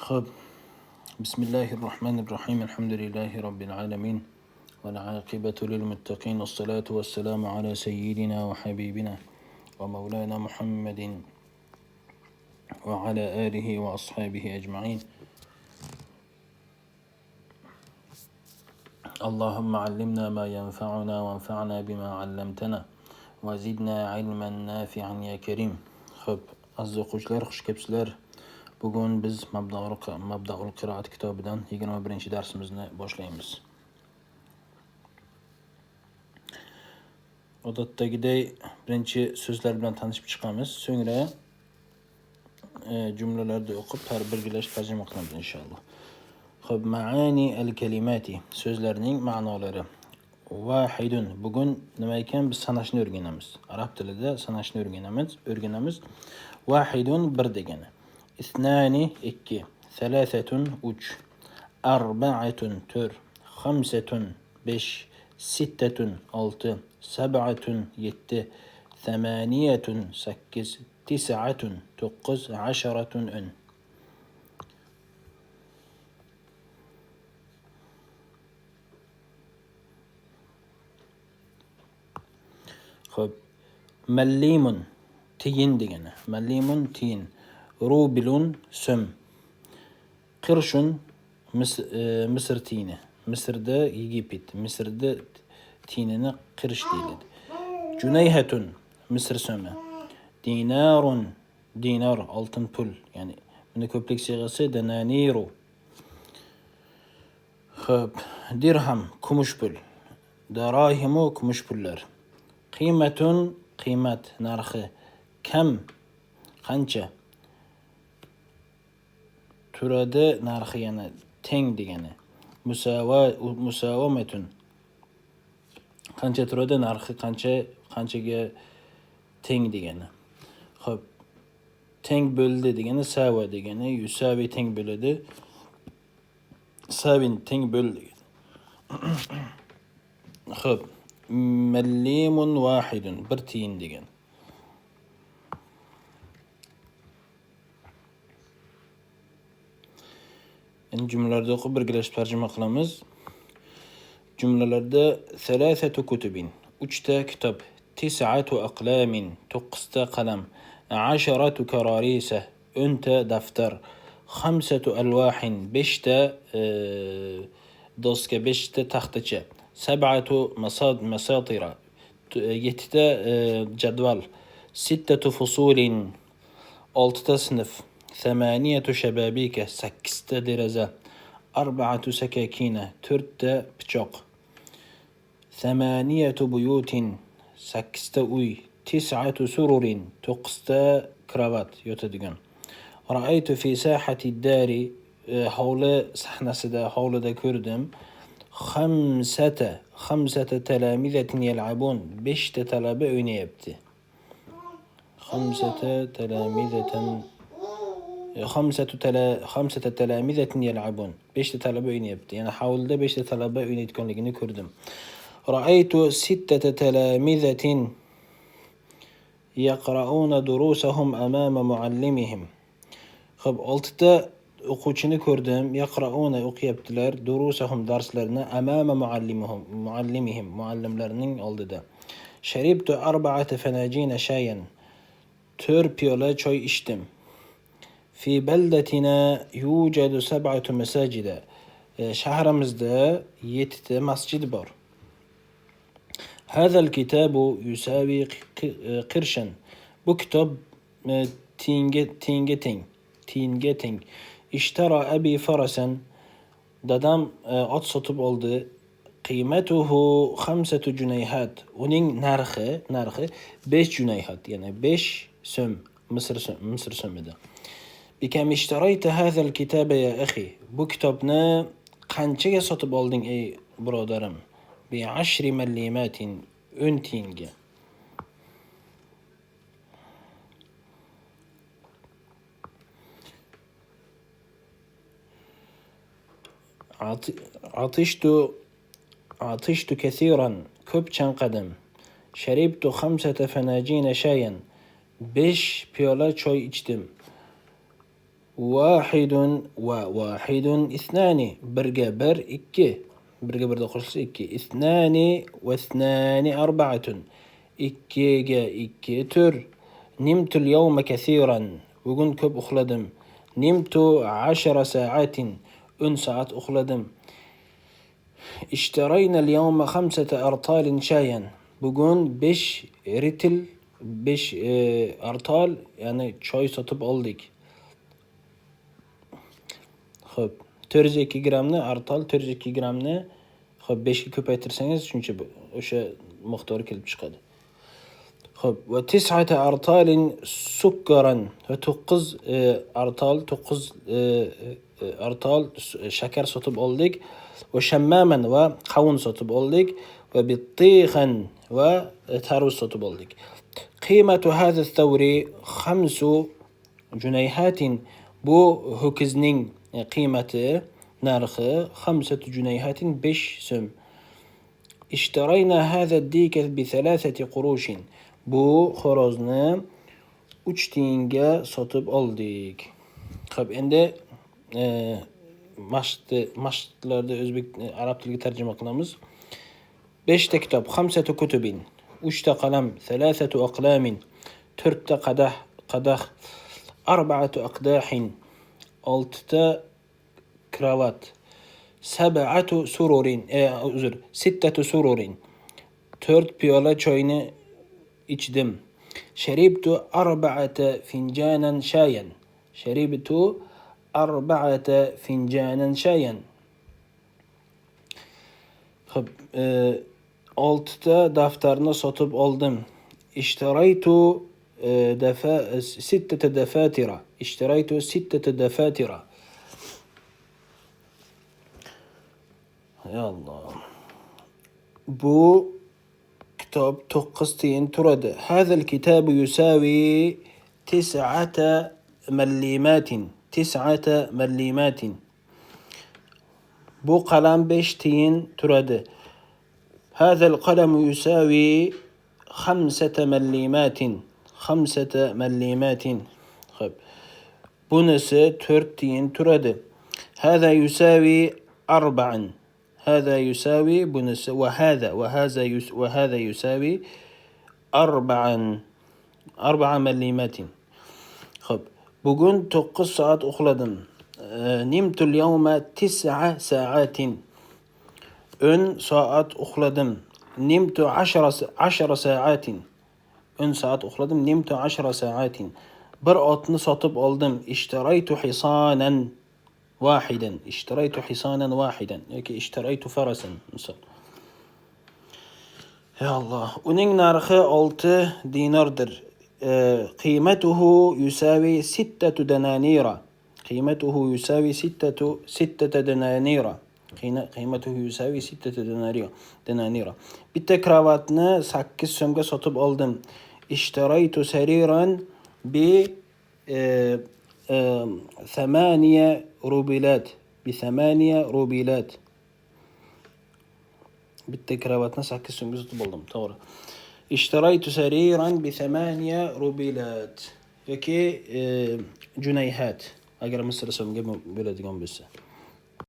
خب بسم الله الرحمن الرحيم الحمد لله رب العالمين والعاقبة للمتقين والصلاة والسلام على سيدنا وحبيبنا ومولانا محمد وعلى آله وأصحابه أجمعين. اللهم علمنا ما ينفعنا وانفعنا بما علمتنا وزدنا علما نافعا يا كريم. خب aziz o'quvchilar, xush kelibsizlar. Bugun biz Mabdaul Qiroat kitobidan 21-darsimizni boshlaymiz. Odatdagiday birinchi so'zlar bilan tanishib chiqamiz. So'ngra jumlalarni o'qib, belgilash tarjima qilamiz inshaalloh. Xo'p, ma'ani al-kalimati, so'zlarning ma'nolari. Vahidun, bugun nima ekan? Biz sanashni o'rganamiz. Arab tilida sanashni o'rganamiz. Vahidun bir degani. Ithnani ikki, thalathatun uch, arba'atun to'rt, khamsatun besh, sittatun olti, sab'atun yetti, thamaniyatun sakkiz, tis'atun to'qqiz, asharatun o'n. Xo'p, mallimun tiyin degani. Mallimun tiyin. Rubilun so'm. Qirshun Misr tiyini. Misrda Yegipet, Misrda tiyinini qirsh deyiladi. Junayhatun Misr so'mi. Dinarun dinar oltin pul, ya'ni buni ko'plik siyg'asi dananiru. Xo'p, dirham kumush pul. Darahimu kumush pullar. Qiymatun qiymat narxi. Kam qancha. Turadi narxi, yana teng degani. Musawamatun qancha turadi narxi, qanchaga teng degani. Xo'p, teng bo'ldi degani sawa degani. Yusavi teng bo'ladi. Savin teng bo'ldi. Xo'p, mallimun vahidun bir tiyin degan. Endi jumlalarni o'qib birgalashib tarjima qilamiz. Jumlalarda thalathatu kutubin, 3 ta kitob, tis'atu aqlamin, 9 ta qalam, 10 kararisa, 10 ta daftar, 5 alwahin, 5 ta doska, 5 ta taxtacha, 7 masatira, 7 ta jadval, 6 fusulin, 6 ta sinf, 8 shababika, 8 ta deraza, 4 sakakina, 4 ta pichoq, 8 buyutin, 8 ta uy, 9 sururin, 9 ta kravat yotadigan. Ra'aytu fi sahati dari, hovli sahnasida, hovlida ko'rdim. 5 talamizatin yal'abun, 5 ta talaba o'ynayapti. 5 talamizatin yal'abun, 5 ta talaba o'ynayapti. Ya'ni hovlida 5 ta talaba o'ynayotganligini ko'rdim. Ra'aytu 6 talamizatin yaqra'una durusahum amama muallimihim. Xo'p, 6 ta o'quvchini ko'rdim. Yaqra'una o'qiyaptilar, durusahum darslarini, amama muallimihim muallimlarining oldida. Sharibtu 4 fanajina shayan, 4 piyola choy ichdim. Fi baldatina yujadu 7 masajida, shahrimizda 7 ta masjid bor. Hadha al-kitabu yusawi qirshan, bu kitob tiyinga teng. Ishtara abi farasan, dadam ot sotib oldi. Qiymatuhu 5 junayhat, uning narxi 5 junayhat, ya'ni 5 so'm, Misr so'mida. Bikam ishtarayta hadha al-kitaba ya akhi, bu kitobni qanchaga sotib olding ey birodarim? Bi 10 mallimatin, 10 tiyinga. Atishtu kathiran, ko'p chanqadim. Sharibtu 5 fanajina shayan, 5 piyola choy ichdim. واحد وواحد اثنان. برجع بر إكي. برجع برد قرص إكي. اثنان واثنان أربعة. إكي جا إكي تر. نمت اليوم كثيرا. وقن كب أخلدم. نمت 10 ساعات. ساعات أخلدم. اشترينا اليوم 5 أرطال شايا. بقول بش رتل بش أرطال يعني شاي satıp aldık. Xo'p, 402 grammni artal 402 grammni xo'p 5 ga ko'paytirsangiz shuncha o'sha miqdor kelib chiqadi. Xo'p, va 9 artalin sukkaran va 9 artal shakar sotib oldik va shammaman va qovun sotib oldik va bittiqan va tarvuz sotib oldik. Qiymatu hadha ath-thawri 5 junayhatin. Bu ho'kizning qiymati narxi 5 junayhatin 5 so'm. اشترينا هذا الديك ب3 قروش. Bu xo'rozni 3 tiyinga sotib oldik. Xo'p, endi mashqlarda o'zbek arab tiliga tarjima qilamiz. 5 ta kitob, 5 kutubin, 3 ta qalam, 3 aqlamin, 4 ta qadah, 4 aqdahin, 6 ta kravat, 7 sururin, 6 sururin, 4 piyola choyni ichdim. Sharibtu 4 finjanan shayan. Sharibtu 4 finjanan shayan. Xo'p, 6 ta daftarni sotib oldim. Ishtaraytu 6 dafatira. Ishtaraytu 6 dafatira. Ya Allah. Bu kitob 9 tiyin turadi. Hadha al-kitabu yusawi 9 mallimatin. 9 mallimatin. Bu qalam 5 tiyin turadi. هذا القلم يساوي 5 مليمات. 5 مليمات. خب. bunisi 4 tiyin turadi. هذا يساوي 4. هذا يساوي bunisi وهذا يساوي 4 مليمات. خب. Bugün 9 saat uxladim. نمت اليوم 9 ساعات. saat uxladim. نمت 10 ساعات. saat uxladim. نمت 10 ساعات. Bir otni sotib oldim. اشتريت حصانا واحدا. اشتريت حصانا واحدا. yoki اشتريت فرسا misol. Ya Allah. Uning narxi 6 dinardir. قيمته يساوي 6 دنانير. قيمته يساوي 6 دنانير. قيمته يساوي 6 دنانير. Bitta kravatni 8 so'mga sotib oldim. اشتريت سريرا ب 8 روبيلات. ب8 روبيلات. Bitta kravatni 8 so'mga sotib oldim. To'g'ri. اشتريت سريرا ب8 روبيلات. yoki junayhat agar Misr so'mga bo'ladigan bo'lsa.